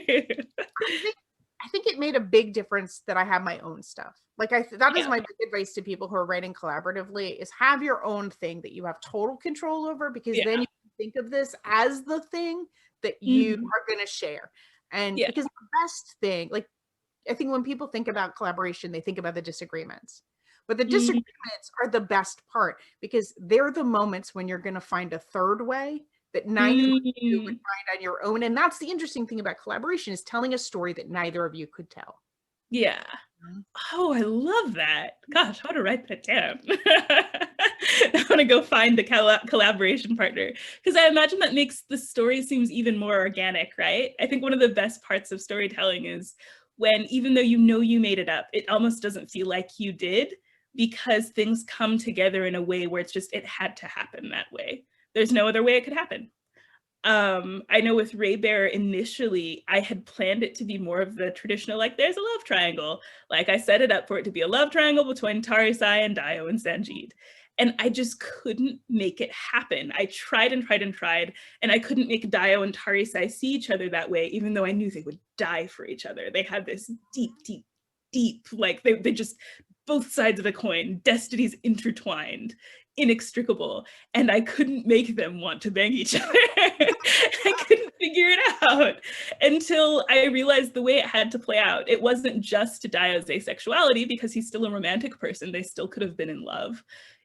I think it made a big difference that I have my own stuff. Like that is my big advice to people who are writing collaboratively is have your own thing that you have total control over, because then you can think of this as the thing that you are going to share. And because the best thing, like I think when people think about collaboration, they think about the disagreements. But the disagreements are the best part because they're the moments when you're going to find a third way that neither of you would find on your own. And that's the interesting thing about collaboration is telling a story that neither of you could tell. Yeah. Oh, I love that. Gosh, how to write that down. I want to go find the collaboration partner because I imagine that makes the story seems even more organic, right? I think one of the best parts of storytelling is when, even though you made it up, it almost doesn't feel like you did because things come together in a way where it's just, it had to happen that way. There's no other way it could happen. I know with Ray Bear initially, I had planned it to be more of the traditional, like there's a love triangle. Like I set it up for it to be a love triangle between Tarisai and Dio and Sanjeet. And I just couldn't make it happen. I tried and tried and tried, and I couldn't make Dio and Tarisai see each other that way, even though I knew they would die for each other. They had this deep, like they just, both sides of a coin, destinies intertwined, inextricable, and I couldn't make them want to bang each other. I couldn't figure it out until I realized the way it had to play out. It wasn't just Dio's asexuality because he's still a romantic person. They still could have been in love.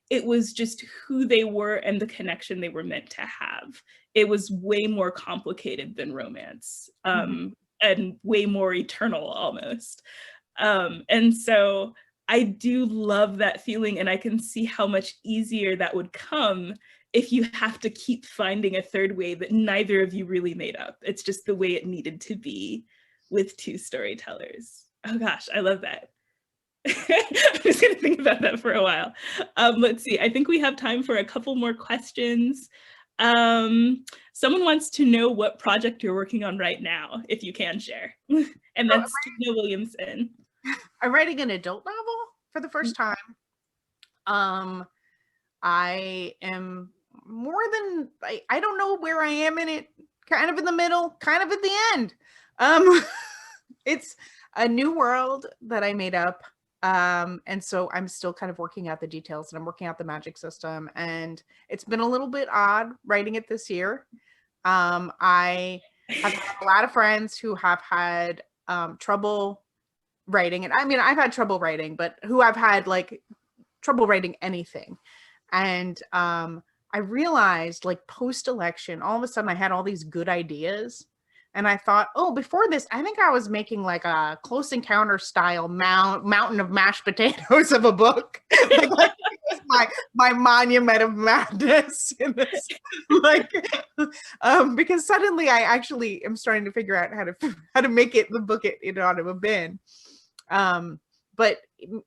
It was just who they were and the connection they were meant to have. It was way more complicated than romance, and way more eternal almost. And so I do love that feeling, and I can see how much easier that would come if you have to keep finding a third way that neither of you really made up. It's just the way it needed to be with two storytellers. Oh gosh, I love that. I'm just gonna think about that for a while. Let's see, I think we have time for a couple more questions. Someone wants to know what project you're working on right now, if you can share. And that's Tina Williamson. I'm writing an adult novel for the first time. I am more than, I don't know where I am in it, kind of in the middle, kind of at the end. It's a new world that I made up. And so I'm still kind of working out the details, and I'm working out the magic system, and it's been a little bit odd writing it this year. I have had a lot of friends who have had trouble writing, and I mean, I've had trouble writing, but who I've had like trouble writing anything. And I realized like post-election, all of a sudden I had all these good ideas. And I thought, oh, before this, I think I was making like a Close Encounter style mountain of mashed potatoes of a book. like it was my monument of madness in this. Like, because suddenly I actually am starting to figure out how to make it the book it ought to have been. But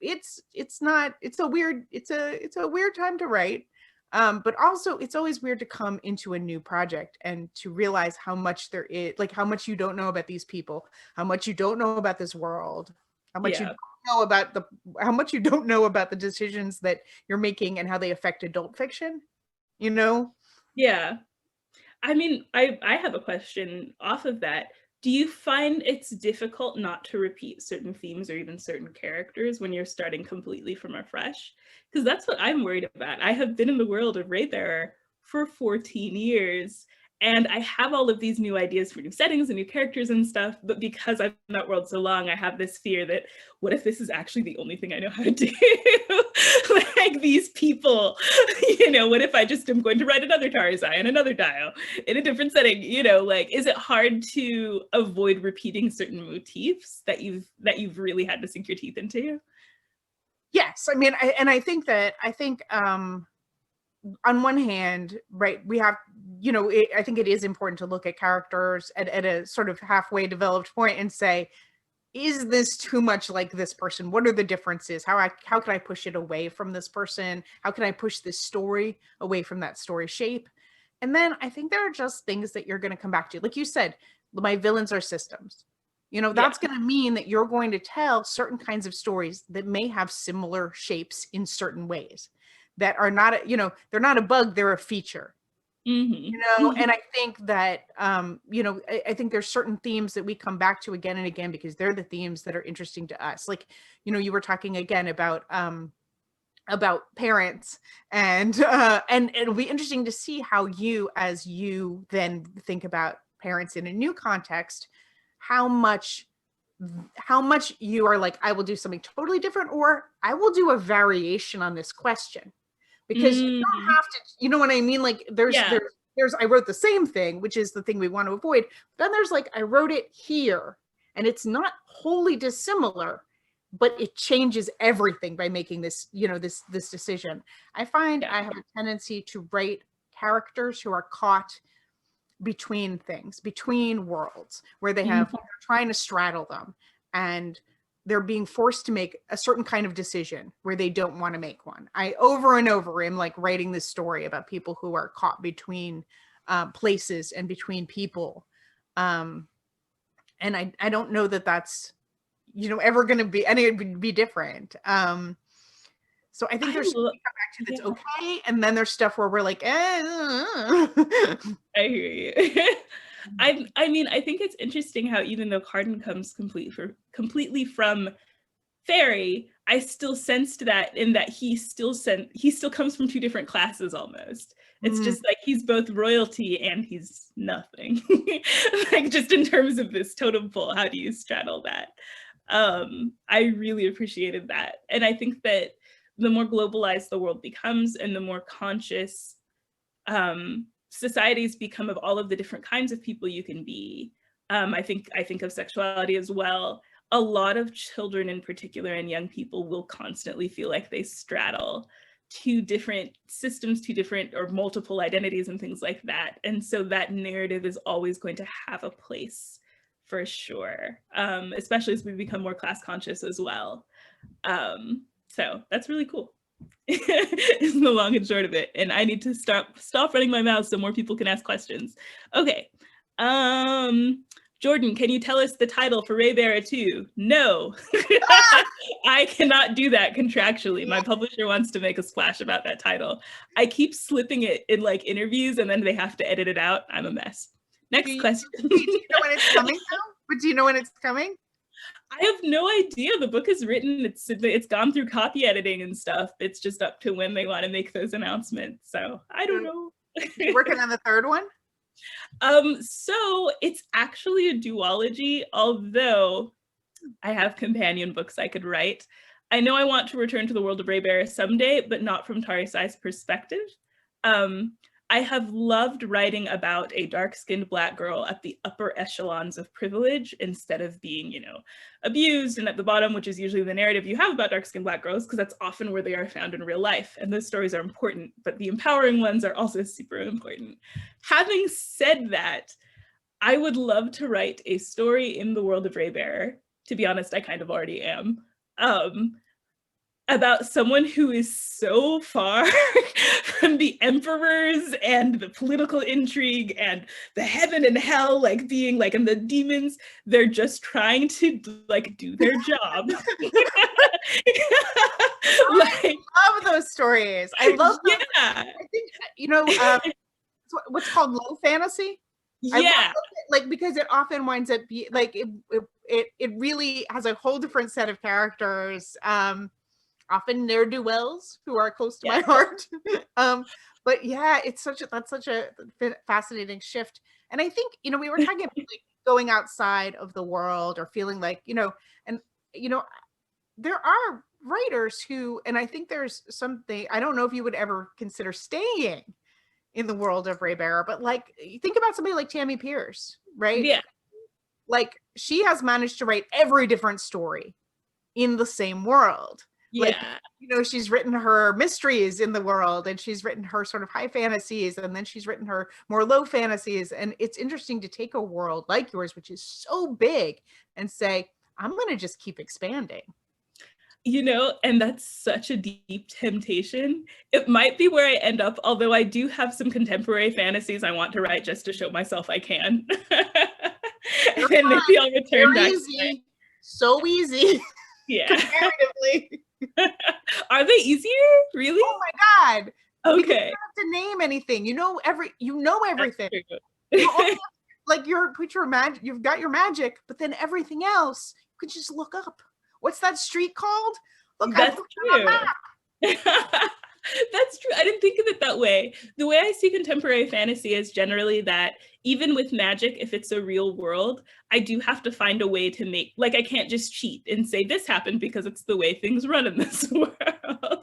it's a weird time to write. But also it's always weird to come into a new project and to realize how much there is, like how much you don't know about these people, how much you don't know about this world, how much you don't know about how much you don't know about the decisions that you're making and how they affect adult fiction, you know? Yeah. I mean, I have a question off of that. Do you find it's difficult not to repeat certain themes or even certain characters when you're starting completely from afresh? Because that's what I'm worried about. I have been in the world of Raybearer for 14 years, and I have all of these new ideas for new settings and new characters and stuff, but because I've been in that world so long, I have this fear that what if this is actually the only thing I know how to do? Like these people, what if I just am going to write another Tarzai and another Dio in a different setting? Like, is it hard to avoid repeating certain motifs that you've really had to sink your teeth into? Yes, I mean, I think on one hand, right, we have, I think it is important to look at characters at a sort of halfway developed point and say, is this too much like this person? What are the differences? How can I push it away from this person? How can I push this story away from that story shape? And then I think there are just things that you're going to come back to. Like you said, my villains are systems. That's Yeah. going to mean that you're going to tell certain kinds of stories that may have similar shapes in certain ways that are not, they're not a bug, they're a feature. And I think that, I think there's certain themes that we come back to again and again because they're the themes that are interesting to us. Like, you were talking again about parents and it'll be interesting to see how as you then think about parents in a new context, how much you are like, I will do something totally different, or I will do a variation on this question. Because you don't have to, you know what I mean? Like Yeah. there's I wrote the same thing, which is the thing we want to avoid. Then there's like, I wrote it here and it's not wholly dissimilar, but it changes everything by making this, this decision. I find Yeah. I have a tendency to write characters who are caught between things, between worlds, where they're trying to straddle them, and they're being forced to make a certain kind of decision where they don't want to make one. I over and over am like writing this story about people who are caught between places and between people. And I don't know that that's, ever going to be, and it would be different. So I think there's stuff we come back to that's okay. And then there's stuff where we're like, I hear you. I mean, I think it's interesting how even though Carden comes completely from fairy, I still sensed that in that he still comes from two different classes almost. It's just like he's both royalty and he's nothing. Like just in terms of this totem pole, how do you straddle that? I really appreciated that. And I think that the more globalized the world becomes and the more conscious societies become of all of the different kinds of people you can be. I think of sexuality as well. A lot of children in particular and young people will constantly feel like they straddle two different systems, two different or multiple identities and things like that. And so that narrative is always going to have a place for sure, especially as we become more class conscious as well. So that's really cool. Is the long and short of it. And I need to stop running my mouth so more people can ask questions. Okay. Jordan, can you tell us the title for Raybearer 2? No. I cannot do that contractually. My publisher wants to make a splash about that title. I keep slipping it in like interviews and then they have to edit it out. I'm a mess. Next question. Do you know when it's coming now? But do you know when it's coming? I have no idea. The book is written. It's gone through copy editing and stuff. It's just up to when they want to make those announcements. So I don't know. You're working on the third one? So it's actually a duology, although I have companion books I could write. I know I want to return to the world of Raybearer someday, but not from Tarisai's perspective. I have loved writing about a dark-skinned Black girl at the upper echelons of privilege instead of being, abused and at the bottom, which is usually the narrative you have about dark-skinned Black girls, because that's often where they are found in real life. And those stories are important, but the empowering ones are also super important. Having said that, I would love to write a story in the world of Raybearer. To be honest, I kind of already am. About someone who is so far from the emperors and the political intrigue and the heaven and hell, like being like, and the demons, they're just trying to like do their job. I love those stories. I love those. Yeah. I think, what's called low fantasy. I love Yeah. it, like, because it often winds up like it really has a whole different set of characters. Often ne'er-do-wells who are close to my Yeah. heart. But yeah, that's such a fascinating shift. And I think, we were talking about like going outside of the world or feeling like, and you know, there are writers who, and I think there's something, I don't know if you would ever consider staying in the world of Raybearer, but like, you think about somebody like Tammy Pierce, right? Yeah. Like, she has managed to write every different story in the same world. Like, Yeah. she's written her mysteries in the world, and she's written her sort of high fantasies, and then she's written her more low fantasies. And it's interesting to take a world like yours, which is so big, and say, I'm going to just keep expanding. And that's such a deep temptation. It might be where I end up, although I do have some contemporary fantasies I want to write just to show myself I can. And maybe I'll return back to it. So easy. Yeah. Comparatively. Are they easier? Really? Oh my God. Okay. Because you don't have to name anything. You know everything. You Like, you've got your magic, but then everything else you can just look up. What's that street called? Look, that's true. That's true. I didn't think of it that way. The way I see contemporary fantasy is generally that even with magic, if it's a real world, I do have to find a way to make, like, I can't just cheat and say this happened because it's the way things run in this world.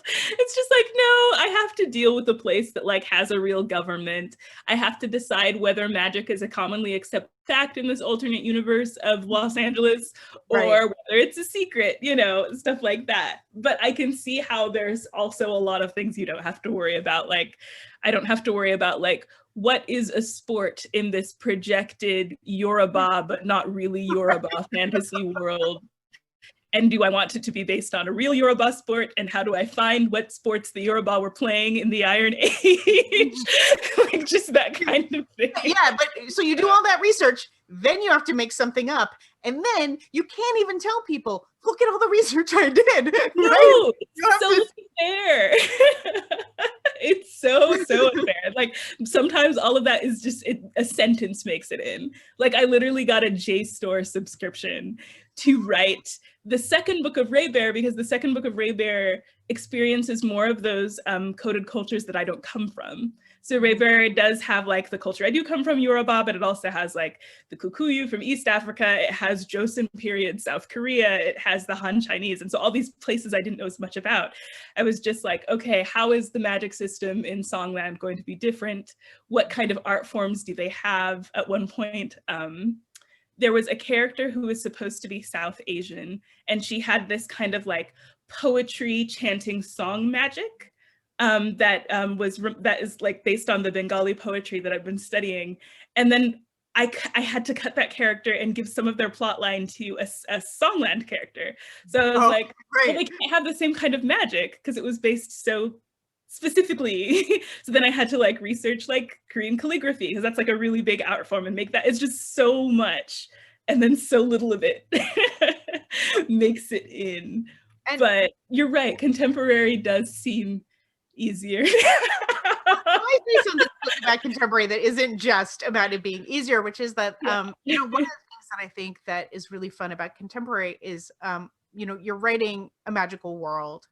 It's just like, no, I have to deal with a place that like has a real government. I have to decide whether magic is a commonly accepted fact in this alternate universe of Los Angeles, or whether it's a secret, stuff like that. But I can see how there's also a lot of things you don't have to worry about. Like, I don't have to worry about like, what is a sport in this projected Yoruba, but not really Yoruba fantasy world? And do I want it to be based on a real Yoruba sport? And how do I find what sports the Yoruba were playing in the Iron Age? Like, just that kind of thing. Yeah, but so you do all that research, then you have to make something up. And then you can't even tell people, look at all the research I did. No, right? It's so unfair. It's so unfair. Like, sometimes all of that is just a sentence makes it in. Like, I literally got a JSTOR subscription to write the second book of Raybearer, because the second book of Raybearer experiences more of those coded cultures that I don't come from. So Raybearer does have like the culture I do come from, Yoruba, but it also has like the Kikuyu from East Africa. It has Joseon period South Korea. It has the Han Chinese. And so all these places I didn't know as much about. I was just like, okay, how is the magic system in Songland going to be different? What kind of art forms do they have? At one point, there was a character who was supposed to be South Asian, and she had this kind of like poetry chanting song magic that is like based on the Bengali poetry that I've been studying. And then I had to cut that character and give some of their plot line to a Songland character. So I was like, well, they can't have the same kind of magic because it was based so specifically. So then I had to like research like Korean calligraphy, because that's like a really big art form, and make that. It's just so much, and then so little of it makes it in. But you're right, contemporary does seem easier. I say something about contemporary that isn't just about it being easier, which is that one of the things that I think that is really fun about contemporary is you're writing a magical world,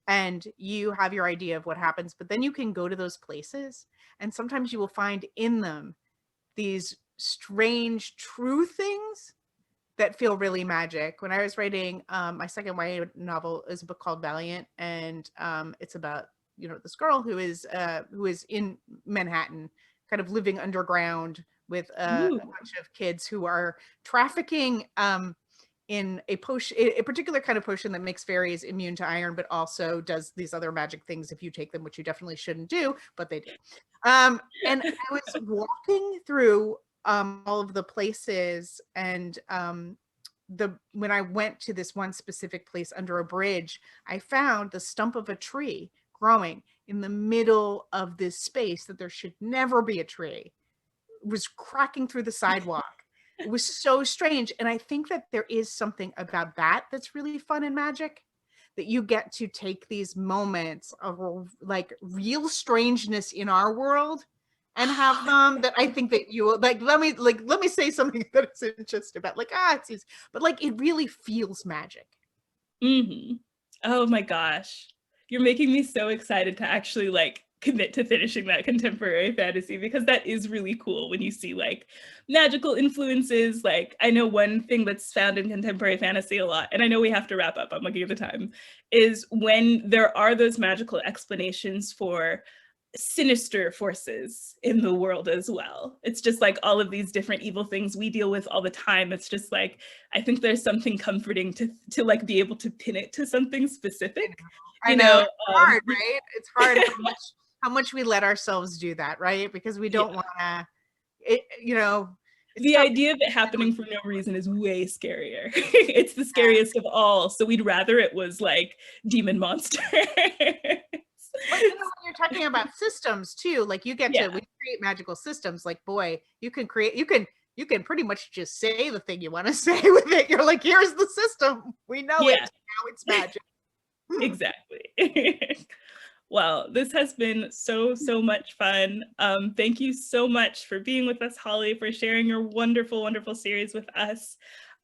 and you have your idea of what happens, but then you can go to those places, and sometimes you will find in them these strange true things that feel really magic. When I was writing my second YA novel, is a book called Valiant, and it's about this girl who is in Manhattan, kind of living underground with a bunch of kids who are trafficking in a particular kind of potion that makes fairies immune to iron, but also does these other magic things if you take them, which you definitely shouldn't do, but they do. And I was walking through all of the places, and when I went to this one specific place under a bridge, I found the stump of a tree growing in the middle of this space that there should never be a tree. It was cracking through the sidewalk. It was so strange. And I think that there is something about that that's really fun in magic, that you get to take these moments of like real strangeness in our world and have them that I think that you will like. Let me say something that isn't just about like it's easy, but like it really feels magic. Mm-hmm. Oh my gosh. You're making me so excited to actually like commit to finishing that contemporary fantasy, because that is really cool when you see like magical influences. Like I know one thing that's found in contemporary fantasy a lot, and I know we have to wrap up, I'm looking at the time, is when there are those magical explanations for sinister forces in the world as well. It's just like all of these different evil things we deal with all the time. It's just like, I think there's something comforting to like be able to pin it to something specific. I know it's hard, right? It's hard how much we let ourselves do that, right? Because we don't want to, the idea of it happening for no reason is way scarier. It's the scariest of all. So we'd rather it was like demon monster. Well, when you're talking about systems too, like you get to we create magical systems. Like, boy, you can pretty much just say the thing you want to say with it. You're like, here's the system. We know it. Now it's magic. Exactly. Well, this has been so much fun. Thank you so much for being with us, Holly, for sharing your wonderful, wonderful series with us.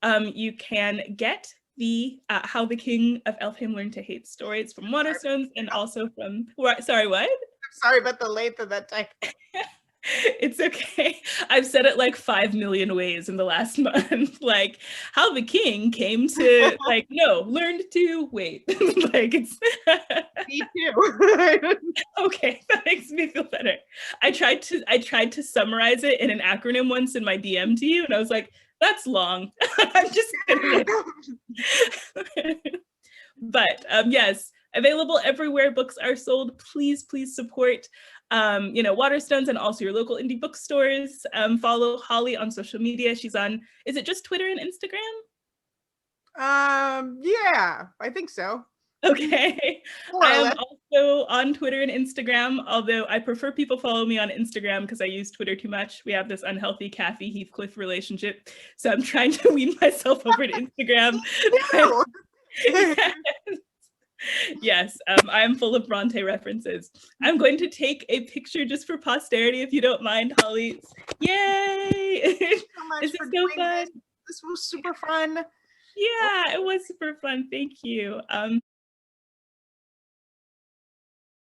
You can get the How the King of Elfhame Learned to Hate stories from Waterstones, and also from, sorry, what? I'm sorry about the length of that title. It's okay. I've said it like 5 million ways in the last month. Like how the king came to like, no, learned to wait. Like it's me too. Okay, that makes me feel better. I tried to summarize it in an acronym once in my DM to you, and I was like, that's long. I'm just gonna but yes, available everywhere books are sold. Please support Waterstones and also your local indie bookstores. Follow Holly on social media. She's on, is it just Twitter and Instagram? Yeah, I think so. Okay. I am also on Twitter and Instagram, although I prefer people follow me on Instagram because I use Twitter too much. We have this unhealthy Kathy Heathcliff relationship. So I'm trying to wean myself over to Instagram. Yes, I am full of Bronte references. I'm going to take a picture just for posterity, if you don't mind, Holly. Yay! Thank you so much for so fun. This was super fun. Yeah, it was super fun. Thank you.